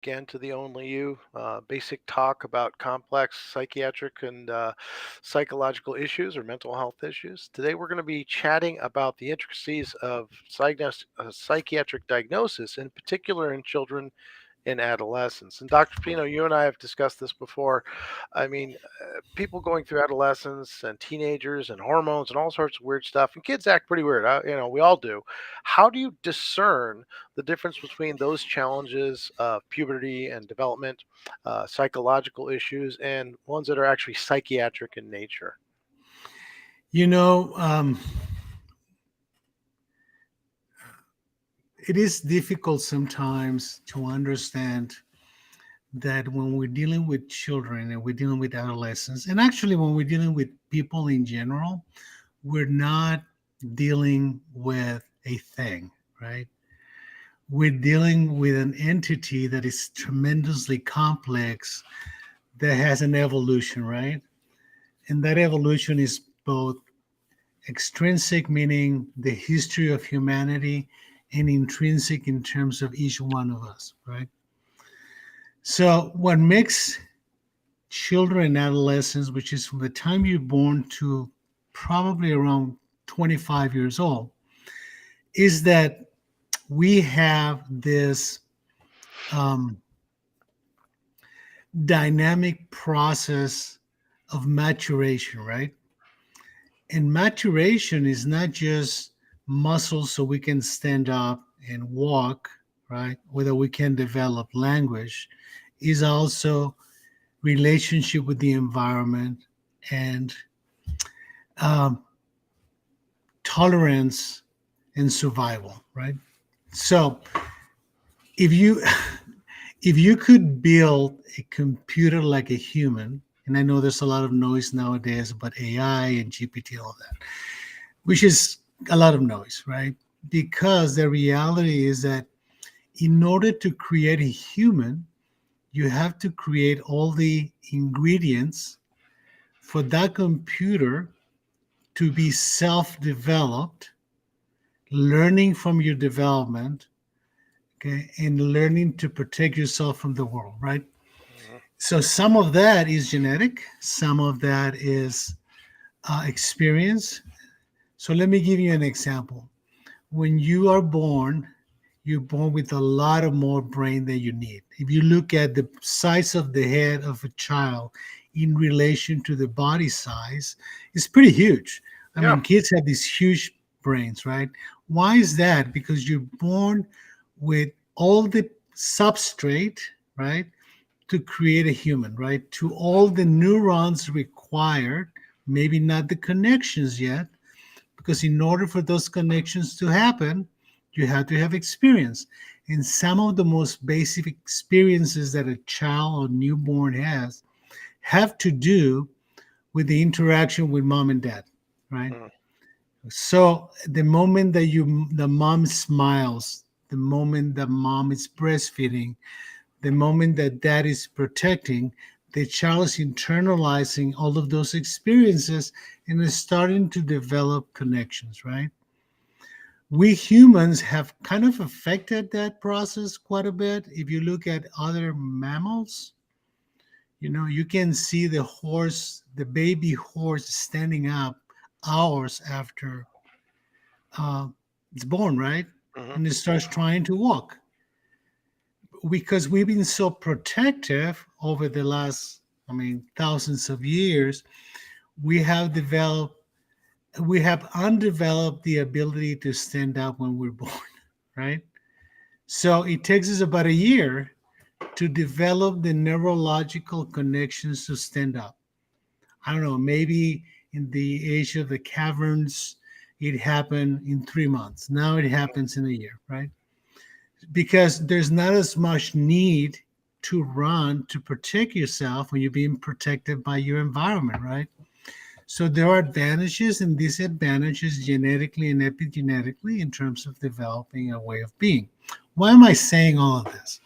again to the Only You basic talk about complex psychiatric and psychological issues or mental health issues. Today, we're going to be chatting about the intricacies of psychiatric diagnosis, in particular in children in adolescence. And Dr. Pino, you and I have discussed this before. I mean, people going through adolescence and teenagers and hormones and all sorts of weird stuff, and kids act pretty weird. We all do. How do you discern the difference between those challenges of puberty and development, psychological issues, and ones that are actually psychiatric in nature? You know, it is difficult sometimes to understand that when we're dealing with children and we're dealing with adolescents, and actually when we're dealing with people in general, we're not dealing with a thing, right? We're dealing with an entity that is tremendously complex that has an evolution, right? And that evolution is both extrinsic, meaning the history of humanity, and intrinsic in terms of each one of us, right? So, what makes children and adolescents, which is from the time you're born to probably around 25 years old, is that we have this um, dynamic process of maturation, right? And maturation is not just muscles so we can stand up and walk, right? Whether we can develop language, is also relationship with the environment and um, tolerance and survival, right? So if you if you could build a computer like a human, and I know there's a lot of noise nowadays about AI and GPT, all that, which is a lot of noise, right? Because the reality is that in order to create a human, you have to create all the ingredients for that computer to be self developed, learning from your development, okay, and learning to protect yourself from the world, right? Mhm. So some of that is genetic, some of that is experience. So let me give you an example. When you are born, you're born with a lot of more brain than you need. If you look at the size of the head of a child in relation to the body size, it's pretty huge. I Yeah. mean, kids have these huge brains, right? Why is that? Because you're born with all the substrate, right, to create a human, right? To all the neurons required, maybe not the connections yet, because in order for those connections to happen, you have to have experience. And some of the most basic experiences that a child or newborn has have to do with the interaction with mom and dad, right? Mm. So the mom smiles, the moment that mom is breastfeeding, the moment that dad is protecting, the child is internalizing all of those experiences and is starting to develop connections, right? We humans have kind of affected that process quite a bit. If you look at other mammals, you can see the horse, the baby horse standing up hours after uh, it's born, right? Mhm. And it starts trying to walk because we've been so protective over the last, I mean, thousands of years. We have developed, we have undeveloped the ability to stand up when we're born, right? So it takes us about a year to develop the neurological connections to stand up. I don't know, maybe in the age of the caverns, it happened in 3 months. Now it happens in a year, right? Because there's not as much need to run to protect yourself when you're being protected by your environment, right? So there are advantages and disadvantages genetically and epigenetically in terms of developing a way of being. Why am I saying all of this?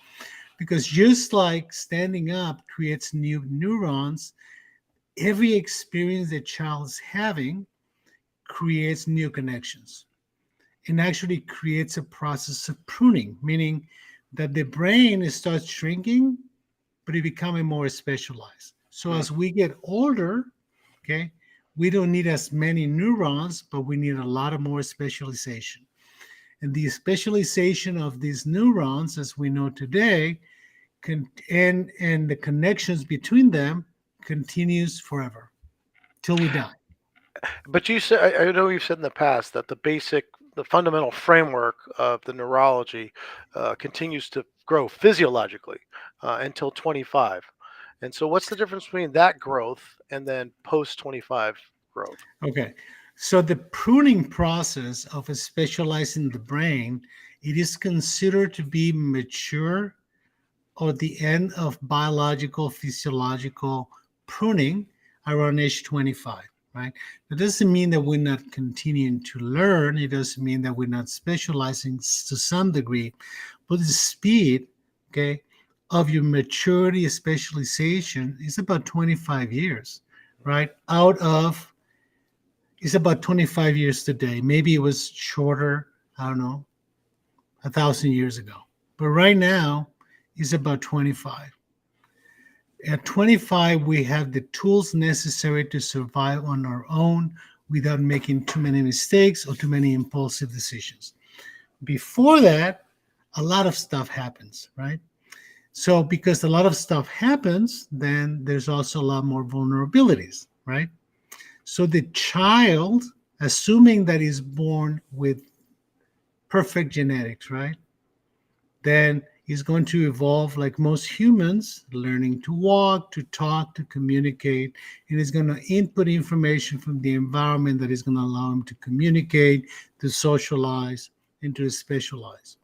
Because just like standing up creates new neurons, every experience that child is having creates new connections and actually creates a process of pruning, meaning that the brain starts shrinking, but it becoming more specialized. So Mm. as we get older, okay, we don't need as many neurons, but we need a lot of more specialization. And the specialization of these neurons, as we know today, and the connections between them continues forever till we die. But you said, I know you've said in the past that the fundamental framework of the neurology continues to grow physiologically until 25. And so, what's the difference between that growth and then post 25 growth? Okay. So the pruning process of specializing the brain, it is considered to be mature or the end of biological physiological pruning around age 25, right? That doesn't mean that we're not continuing to learn. It doesn't mean that we're not specializing to some degree, but the speed, okay, of your maturity specialization is about 25 years, right? Out of It's about 25 years today. Maybe it was shorter, I don't know, 1,000 years ago. But right now, it's about 25. At 25, we have the tools necessary to survive on our own without making too many mistakes or too many impulsive decisions. Before that, a lot of stuff happens, right? So, because a lot of stuff happens, then there's also a lot more vulnerabilities, right? So, the child, assuming that is born with perfect genetics, right? Then he's going to evolve like most humans, learning to walk, to talk, to communicate, and he's going to input information from the environment that is going to allow him to communicate, to socialize, and to specialize.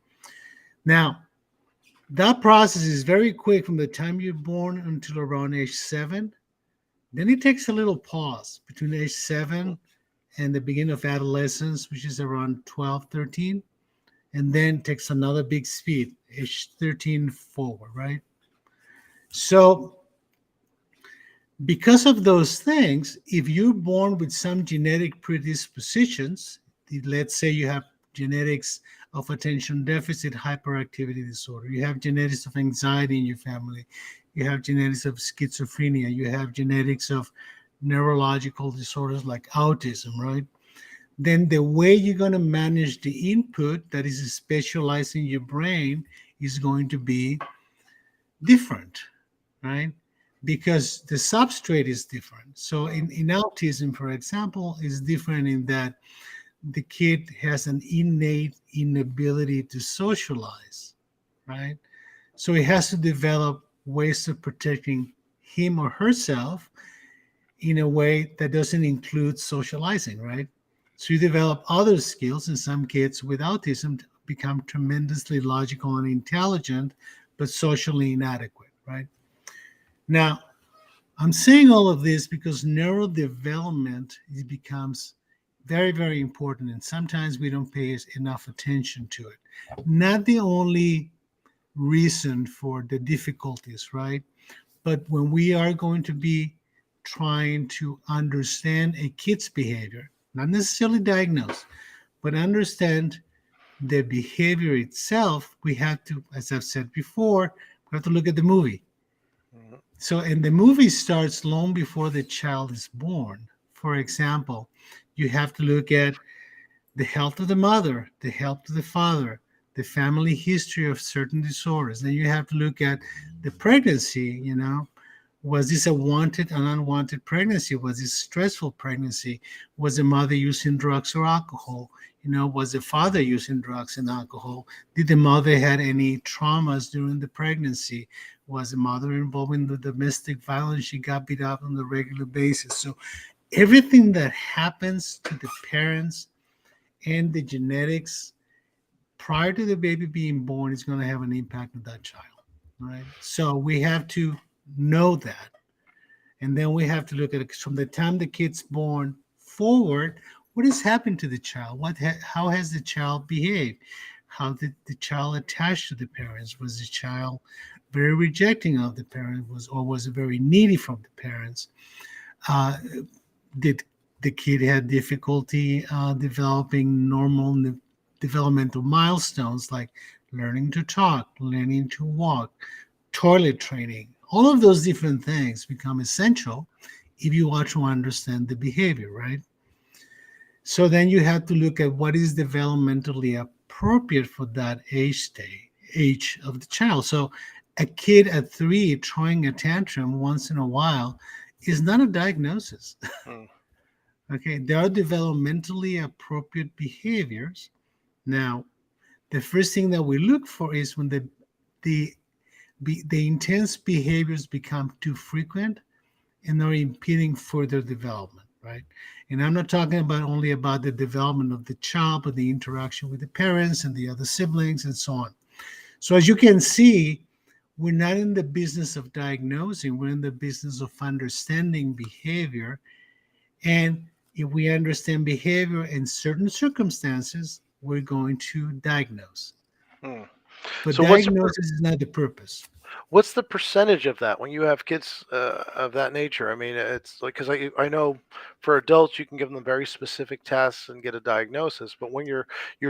Now, that process is very quick from the time you're born until around age 7. Then it takes a little pause between age 7 and the beginning of adolescence, which is around 12, 13, and then takes another big speed, age 13 forward, right? So, because of those things, if you're born with some genetic predispositions, let's say you have genetics of attention deficit hyperactivity disorder, you have genetics of anxiety in your family, you have genetics of schizophrenia, you have genetics of neurological disorders like autism, right? Then the way you're going to manage the input that is specialized in your brain is going to be different, right? Because the substrate is different. So in autism, for example, is different in that the kid has an innate inability to socialize, right? So he has to develop ways of protecting him or herself in a way that doesn't include socializing, right? So you develop other skills, and some kids with autism become tremendously logical and intelligent, but socially inadequate, right? Now, I'm saying all of this because neurodevelopment it becomes very, very important, and sometimes we don't pay enough attention to it. Not the only reason for the difficulties, right? But when we are going to be trying to understand a kid's behavior, not necessarily diagnose, but understand the behavior itself, we have to, as I've said before, we have to look at the movie. Mhm. So, and the movie starts long before the child is born. For example, you have to look at the health of the mother, the health of the father, the family history of certain disorders. Then you have to look at the pregnancy, was this a wanted and unwanted pregnancy? Was this stressful pregnancy? Was the mother using drugs or alcohol? Was the father using drugs and alcohol? Did the mother had any traumas during the pregnancy? Was the mother involved in the domestic violence? She got beat up on a regular basis. So everything that happens to the parents and the genetics prior to the baby being born is going to have an impact on that child, right? So we have to know that, and then we have to look at it from the time the kid's born forward. What has happened to the child? How has the child behaved? How did the child attach to the parents? Was the child very rejecting of the parent? Was it very needy from the parents? Uh, did the kid had difficulty developing normal developmental milestones like learning to talk, learning to walk, toilet training. All of those different things become essential if you want to understand the behavior, right? So then you have to look at what is developmentally appropriate for that age of the child. So a kid at 3 throwing a tantrum once in a while is not a diagnosis. Mm, Okay, there are developmentally appropriate behaviors. Now, the first thing that we look for is when the the intense behaviors become too frequent and are impeding further development, right? And I'm not talking about only about the development of the child, but the interaction with the parents and the other siblings and so on. So as you can see, we're not in the business of diagnosing, we're in the business of understanding behavior. And if we understand behavior in certain circumstances, we're going to diagnose. mm. But So diagnosis is not the purpose. what's the percentage of that when you have kids of that nature? I mean, it's like because I know for adults you can give them very specific tests and get a diagnosis, but when you're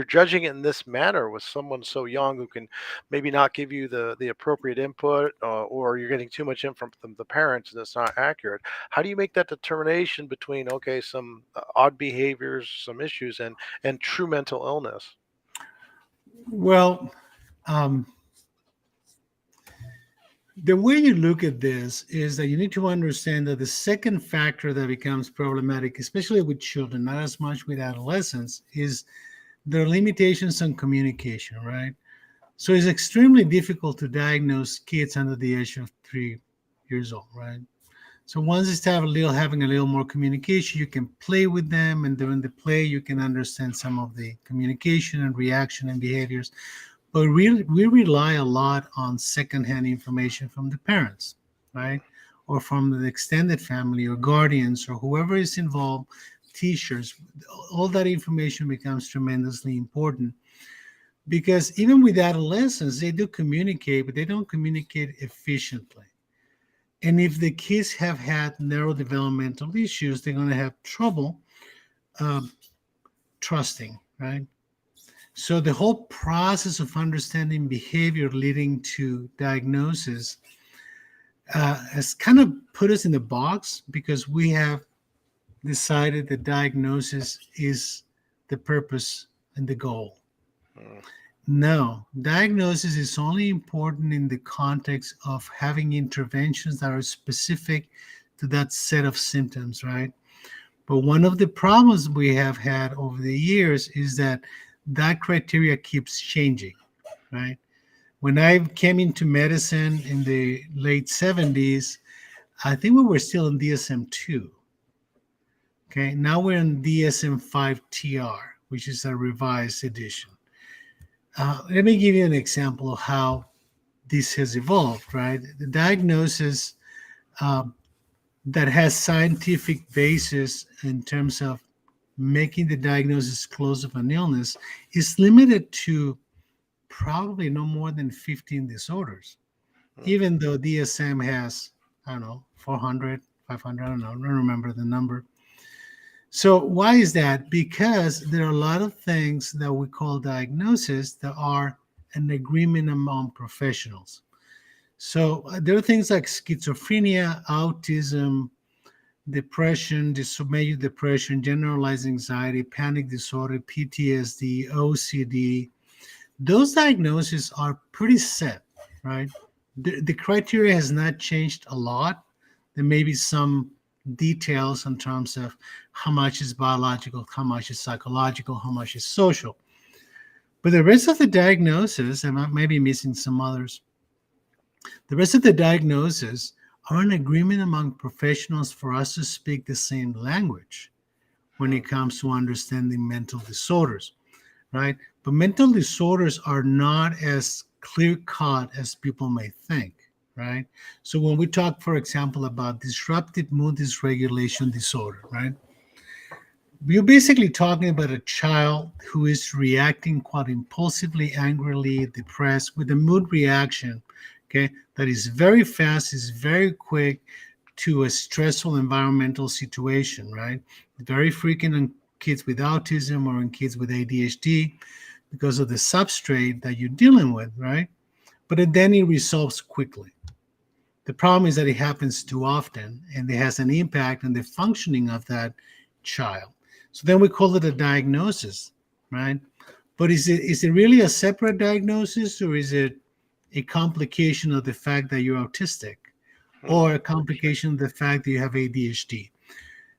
judging it in this manner with someone so young who can maybe not give you the appropriate input, or you're getting too much info from the parents and it's not accurate. How do you make that determination between okay, some odd behaviors, some issues, and true mental illness? Well, um, the way you look at this is that you need to understand that the second factor that becomes problematic, especially with children, not as much with adolescents, is their limitations on communication, right? So it's extremely difficult to diagnose kids under the age of 3 years old, right? So once they start having a little more communication, you can play with them, and during the play, you can understand some of the communication and reaction and behaviors. But we rely a lot on secondhand information from the parents, right? Or from the extended family or guardians or whoever is involved, teachers. All that information becomes tremendously important because even with adolescents, they do communicate, but they don't communicate efficiently. And if the kids have had neurodevelopmental issues, they're going to have trouble um, trusting, right? So the whole process of understanding behavior leading to diagnosis has kind of put us in the box because we have decided that diagnosis is the purpose and the goal. Mm, No, diagnosis is only important in the context of having interventions that are specific to that set of symptoms, right? But one of the problems we have had over the years is that that criteria keeps changing, right? When I came into medicine in the late 70s, I think we were still in DSM 2. Okay, now we're in DSM 5 TR, which is a revised edition. Let me give you an example of how this has evolved, right? The diagnosis um, that has scientific basis in terms of making the diagnosis close of an illness is limited to probably no more than 15 disorders, mm, even though DSM has, I don't know, 400, 500, I don't know, I don't remember the number. So why is that? Because there are a lot of things that we call diagnosis that are an agreement among professionals. So there are things like schizophrenia, autism, depression, major depression, generalized anxiety, panic disorder, PTSD, OCD. Those diagnoses are pretty set, right? The criteria has not changed a lot. There may be some details in terms of how much is biological, how much is psychological, how much is social. But the rest of the diagnosis, and I may be missing some others, the rest of the diagnoses are an agreement among professionals for us to speak the same language when mm, it comes to understanding mental disorders, right? But mental disorders are not as clear cut as people may think, right? So when we talk, for example, about disruptive mood dysregulation disorder, right? We're basically talking about a child who is reacting quite impulsively, angrily, depressed with a mood reaction, okay, that is very fast, is very quick to a stressful environmental situation, right? Very frequent in kids with autism or in kids with ADHD. because of the substrate that you're dealing with, right? But then it resolves quickly. The problem is that it happens too often and it has an impact on the functioning of that child. So then we call it a diagnosis, right? But is it really a separate diagnosis, or is it a complication of the fact that you're autistic, Hmm. or a complication of the fact that you have ADHD,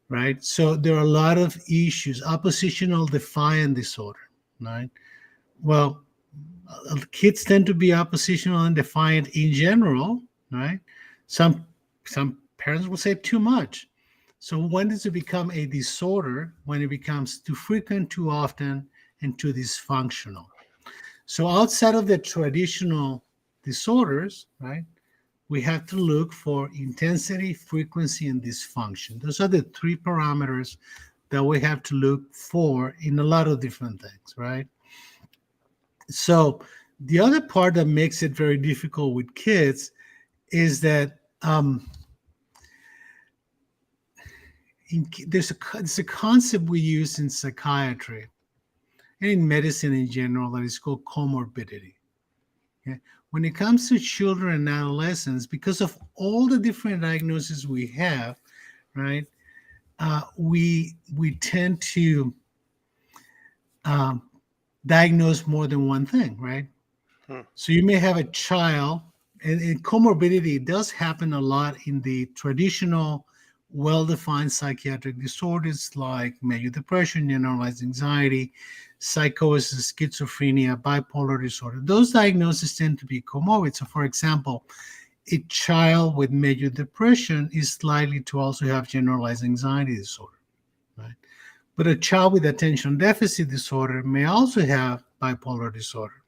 right? So there are a lot of issues. Oppositional defiant disorder, right? Well, kids tend to be oppositional and defiant in general, right? Some some parents will say too much. So when does it become a disorder? When it becomes too frequent, too often, and too dysfunctional. So outside of the traditional disorders, right, we have to look for intensity, frequency, and dysfunction. Those are the three parameters that we have to look for in a lot of different things, right? So the other part that makes it very difficult with kids is that there's a concept we use in psychiatry and in medicine in general that is called comorbidity. Okay? When it comes to children and adolescents, because of all the different diagnoses we have, right, we tend to um, diagnose more than one thing, right? Hmm. So you may have a child, and comorbidity does happen a lot in the traditional, well-defined psychiatric disorders like major depression, generalized anxiety, psychosis, schizophrenia, bipolar disorder. Those diagnoses tend to be comorbid. So, for example, a child with major depression is likely to also have generalized anxiety disorder, right? But a child with attention deficit disorder may also have bipolar disorder,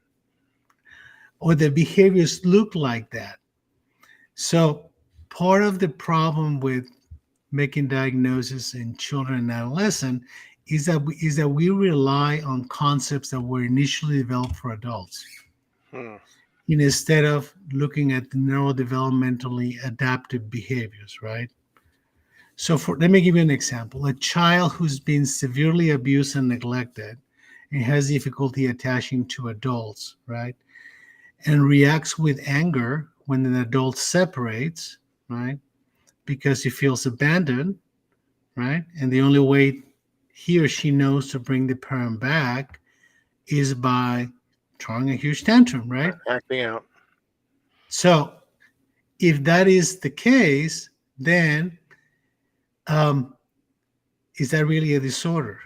or the behaviors look like that. So part of the problem with making diagnosis in children and adolescents is that we rely on concepts that were initially developed for adults, Hmm. instead of looking at the neurodevelopmentally adaptive behaviors, right? So let me give you an example. A child who's been severely abused and neglected and has difficulty attaching to adults, right? And reacts with anger when an adult separates, right? Because he feels abandoned, right? And the only way he or she knows to bring the parent back is by throwing a huge tantrum, right? Acting out. So if that is the case, then um, is that really a disorder?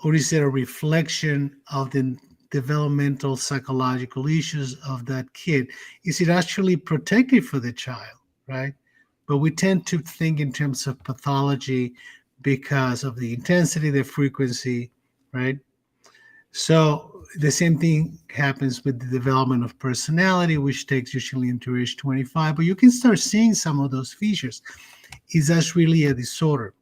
Or is it a reflection of the developmental psychological issues of that kid? Is it actually protective for the child, right? But we tend to think in terms of pathology because of the intensity, the frequency, right? So the same thing happens with the development of personality, which takes usually into age 25. But you can start seeing some of those features. Is that really a disorder?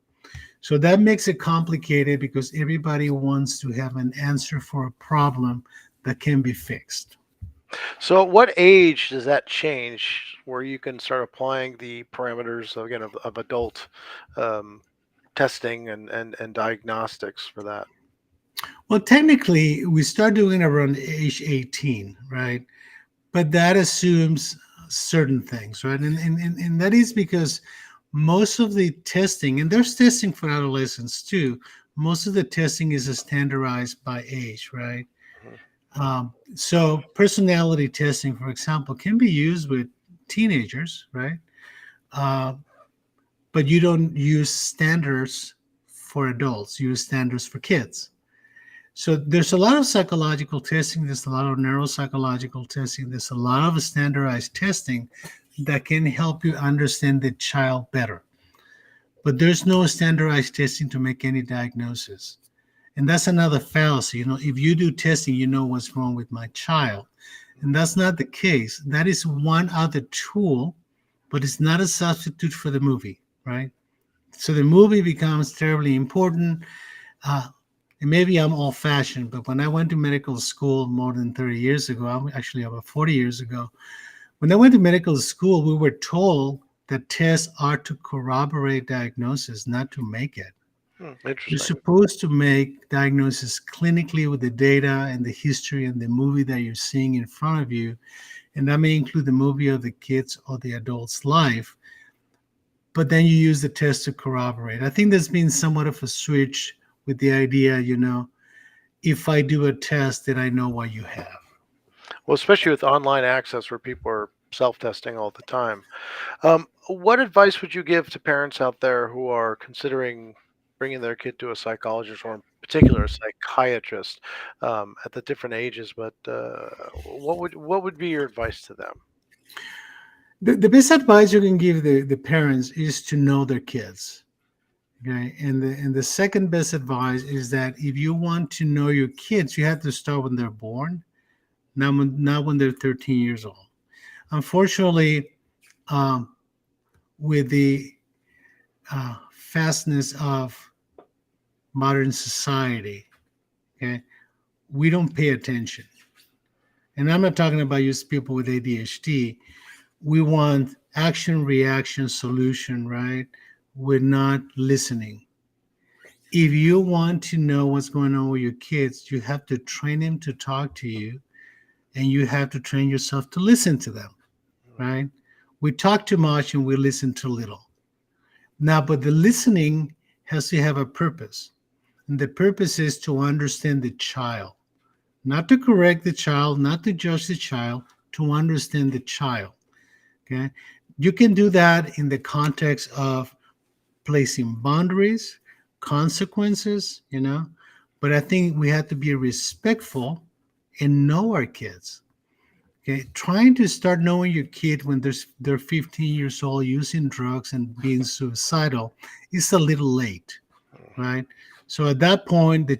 So that makes it complicated because everybody wants to have an answer for a problem that can be fixed. So, at what age does that change where you can start applying the parameters again of adult um, testing and diagnostics for that? Well, technically, we start doing it around age 18, right? But that assumes certain things, right? And that is because most of the testing, and there's testing for adolescents too, most of the testing is standardized by age, right? Mhm. So personality testing, for example, can be used with teenagers, right? Uh, but you don't use standards for adults, you use standards for kids. So there's a lot of psychological testing, there's a lot of neuropsychological testing, there's a lot of standardized testing that can help you understand the child better. But there's no standardized testing to make any diagnosis. And that's another fallacy. If you do testing, you know what's wrong with my child. And that's not the case. That is one other tool, but it's not a substitute for the movie, right? So the movie becomes terribly important. Uh, and maybe I'm old fashioned, but when I went to medical school more than 30 years ago, actually about 40 years ago, when I went to medical school, we were told that tests are to corroborate diagnosis, not to make it. You're Interesting. supposed to make diagnosis clinically with the data and the history and the movie that you're seeing in front of you. And that may include the movie of the kids or the adult's life. But then you use the test to corroborate. I think there's been somewhat of a switch with the idea, if I do a test, then I know what you have. Well, especially with online access where people are self-testing all the time. What advice would you give to parents out there who are considering bringing their kid to a psychologist, or in particular a psychiatrist, at the different ages? But what would be your advice to them? The best advice you can give the parents is to know their kids. Okay. And the second best advice is that if you want to know your kids, you have to start when they're born, not when they're 13 years old. Unfortunately, um, with the fastness of modern society, okay, we don't pay attention. And I'm not talking about just people with ADHD. We want action, reaction, solution, right? We're not listening. If you want to know what's going on with your kids, you have to train them to talk to you, and you have to train yourself to listen to them, right? We talk too much and we listen too little. Now, but the listening has to have a purpose. And the purpose is to understand the child, not to correct the child, not to judge the child, to understand the child. Okay. You can do that in the context of placing boundaries, consequences, but I think we have to be respectful and know our kids. Okay. Trying to start knowing your kid when they're 15 years old using drugs and being suicidal is a little late, right? So at that point, the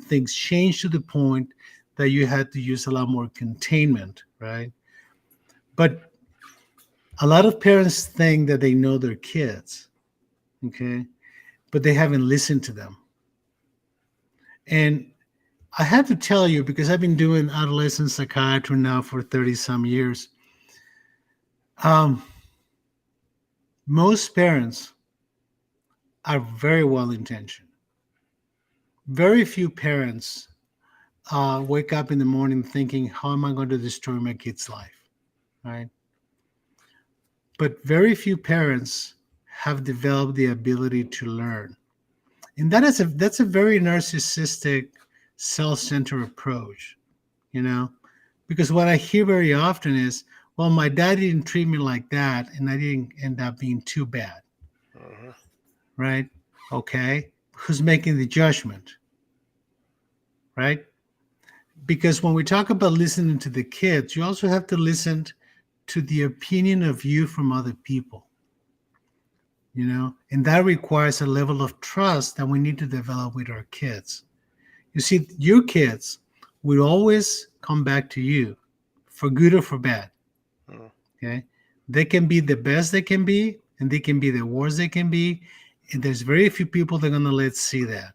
things change to the point that you had to use a lot more containment, right? But a lot of parents think that they know their kids, okay, but they haven't listened to them. And I have to tell you, because I've been doing adolescent psychiatry now for 30 some years, um, most parents are very well intentioned. Very few parents wake up in the morning thinking, how am I going to destroy my kid's life? Right? But very few parents have developed the ability to learn. And that's a very narcissistic, self-centered approach, you know? Because what I hear very often is, well, my dad didn't treat me like that, and I didn't end up being too bad, Hmm. right? Okay. Who's making the judgment, right? Because when we talk about listening to the kids, you also have to listen to the opinion of you from other people, and that requires a level of trust that we need to develop with our kids. You see, your kids will always come back to you for good or for bad. Hmm. Okay. They can be the best they can be, and they can be the worst they can be. And there's very few people that are going to let see that.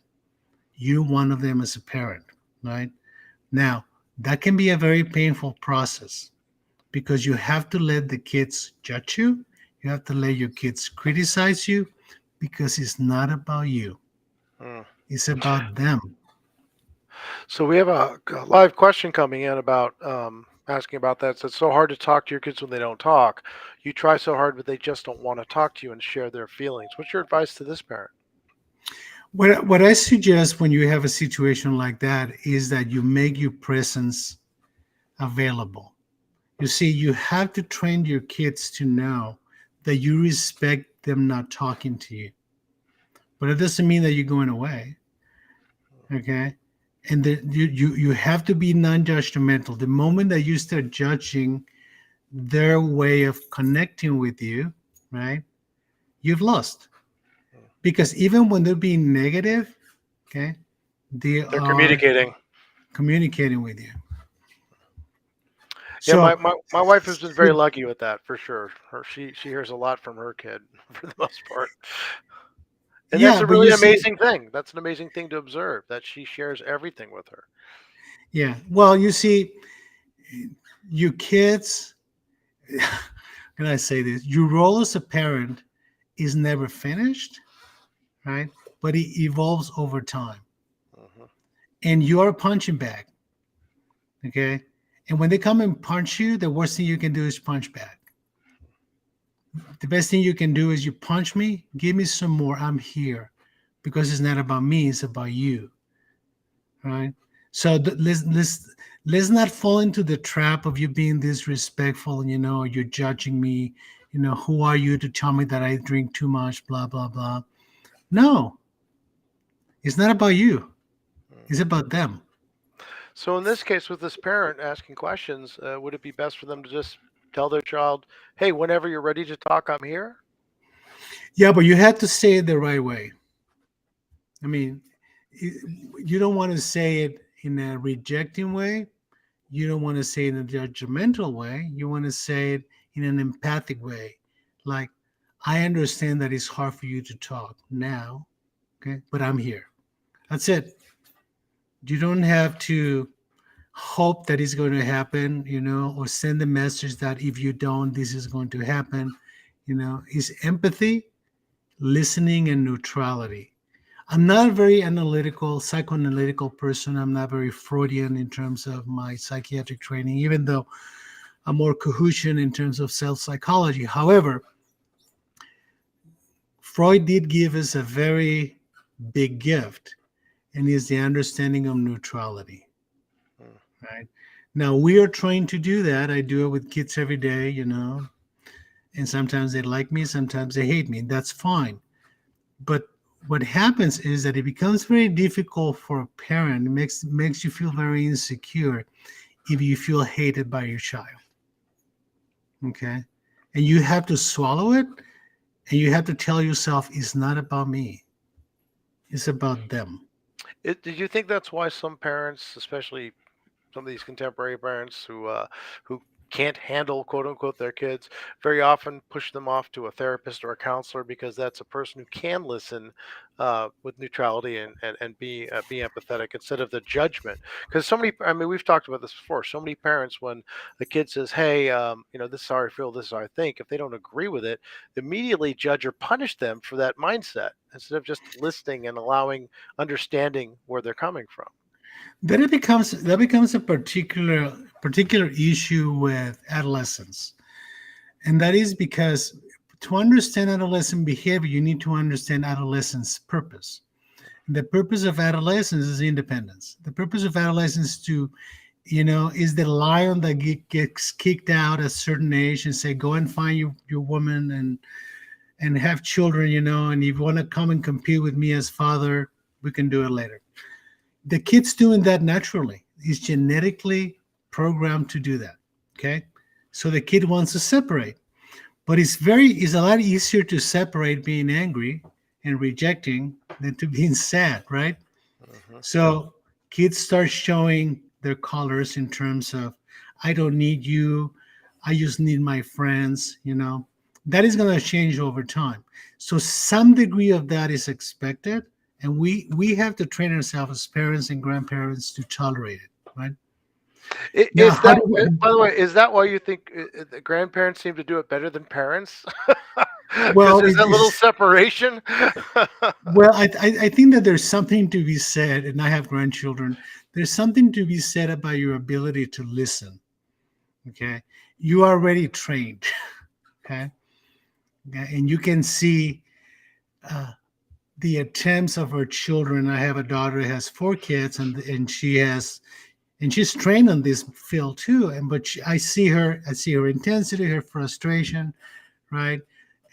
You're one of them as a parent, right? Now, that can be a very painful process because you have to let the kids judge you. You have to let your kids criticize you because it's not about you, Hmm. it's about them. So we have a live question coming in about asking about that. So it's so hard to talk to your kids when they don't talk. You try so hard, but they just don't want to talk to you and share their feelings. What's your advice to this parent? What I suggest when you have a situation like that is that you make your presence available. You see, you have to train your kids to know that you respect them not talking to you, but it doesn't mean that you're going away. Okay. And that you have to be non-judgmental. The moment that you start judging their way of connecting with you, right, you've lost. Because even when they're being negative, okay, they They're are communicating. communicating with you. Yeah, my, So my, my wife has been very lucky with that for sure. She hears a lot from her kid for the most part. And that's yeah, a but really you see, amazing thing. That's an amazing thing to observe that she shares everything with her. yeah, well, you see, your kids, can I say this? Your role as a parent is never finished, right? but it evolves over time. Hmm. And you're a punching bag, okay? And when they come and punch you, the worst thing you can do is punch back. The best thing you can do is you punch me, give me some more. I'm here because it's not about me, it's about you, right? So let's not fall into the trap of you being disrespectful, or you're judging me. Who are you to tell me that I drink too much? Blah blah blah. No, it's not about you. It's Hmm. about them. So in this case, with this parent asking questions, would it be best for them to just tell their child, "Hey, whenever you're ready to talk, I'm here"? Yeah, but you have to say it the right way. I mean, you don't want to say it in a rejecting way. You don't want to say it in a judgmental way. You want to say it in an empathic way. Like, I understand that it's hard for you to talk now, okay? But I'm here. That's it. You don't have to hope that it's going to happen, or send a message that if you don't, this is going to happen. It's empathy, listening, and neutrality. I'm not a very analytical, psychoanalytical person. I'm not very Freudian in terms of my psychiatric training, even though I'm more Cahutian in terms of self psychology. However, Freud did give us a very big gift, and is the understanding of neutrality. Hmm. Right now, we are trying to do that. I do it with kids every day, and sometimes they like me, sometimes they hate me. That's fine. But what happens is that it becomes very difficult for a parent. It makes you feel very insecure if you feel hated by your child. Okay, and you have to swallow it, and you have to tell yourself it's not about me, it's about them. Did you think that's why some parents, especially some of these contemporary parents who can't handle quote unquote their kids, very often push them off to a therapist or a counselor because that's a person who can listen with neutrality and be empathetic instead of the judgment. Because so many, I mean, we've talked about this before. So many parents, when the kid says, "Hey, this is how I feel, this is how I think," if they don't agree with it, immediately judge or punish them for that mindset instead of just listening and allowing understanding where they're coming from. Then that becomes a particular issue with adolescents, and that is because to understand adolescent behavior, you need to understand adolescence purpose. The purpose of adolescence is independence. The purpose of adolescence is the lion that gets kicked out at a certain age and say, go and find your woman and have children, and if you want to come and compete with me as father, we can do it later. The kid's doing that naturally. He's genetically programmed to do that. Okay. So the kid wants to separate. But it's a lot easier to separate being angry and rejecting than to being sad, right? Hmm. So kids start showing their colors in terms of, I don't need you, I just need my friends, That is going to change over time. So some degree of that is expected, and we have to train ourselves as parents and grandparents to tolerate it, right? Now, Is how that, do we, by the way, is that why you think the grandparents seem to do it better than parents? Because well, there's that little separation. I think that there's something to be said, and I have grandchildren. There's something to be said about your ability to listen. Okay, you are already trained. Okay, okay? And you can see uh, the attempts of her children. I have a daughter who has four kids, and she's trained on this field too. I see her intensity, her frustration, right?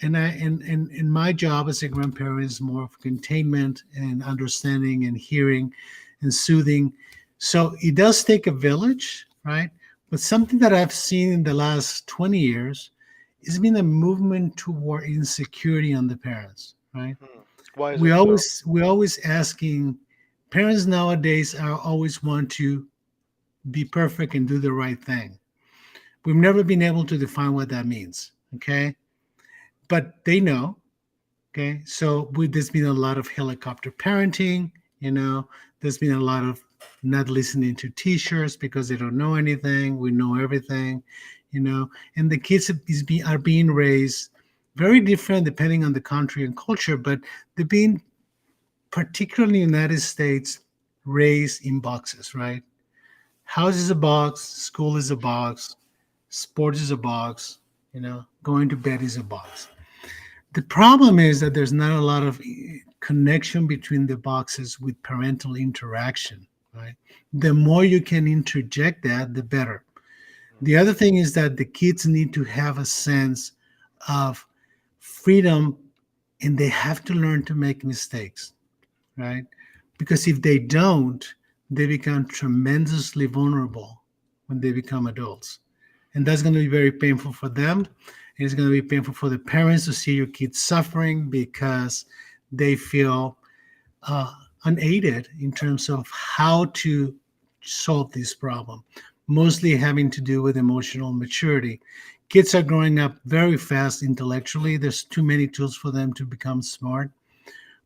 And my job as a grandparent is more of containment and understanding and hearing and soothing. So it does take a village, right? But something that I've seen in the last 20 years has been a movement toward insecurity on the parents, right? Hmm. Why is We that so? always we always asking parents nowadays are always want to be perfect and do the right thing. We've never been able to define what that means. Okay. But they know. Okay, so there's been a lot of helicopter parenting. There's been a lot of not listening to teachers because they don't know anything. We know everything, and the kids are being raised very different depending on the country and culture, but they're being particularly in the United States, raised in boxes, right? House is a box, school is a box, sports is a box, going to bed is a box. The problem is that there's not a lot of connection between the boxes with parental interaction, right? The more you can interject that, the better. The other thing is that the kids need to have a sense of freedom, and they have to learn to make mistakes, right? Because if they don't, they become tremendously vulnerable when they become adults. And that's going to be very painful for them. And it's going to be painful for the parents to see your kids suffering because they feel uh, unaided in terms of how to solve this problem, mostly having to do with emotional maturity. Kids are growing up very fast intellectually. There's too many tools for them to become smart,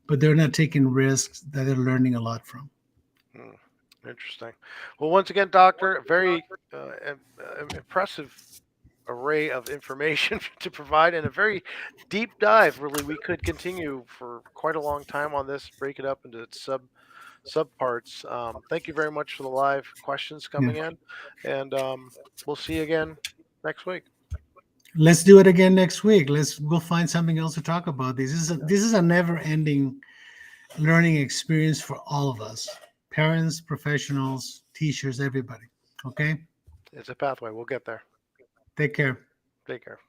but they're not taking risks that they're learning a lot from. Hmm, interesting. Well, once again, doctor, a very impressive array of information to provide and a very deep dive. Really, we could continue for quite a long time on this, break it up into its subparts. Thank you very much for the live questions Yeah. coming in, and we'll see you again next week. Let's do it again next week. We'll find something else to talk about. This is a never-ending learning experience for all of us. Parents, professionals, teachers, everybody. Okay? It's a pathway. We'll get there. Take care. Take care.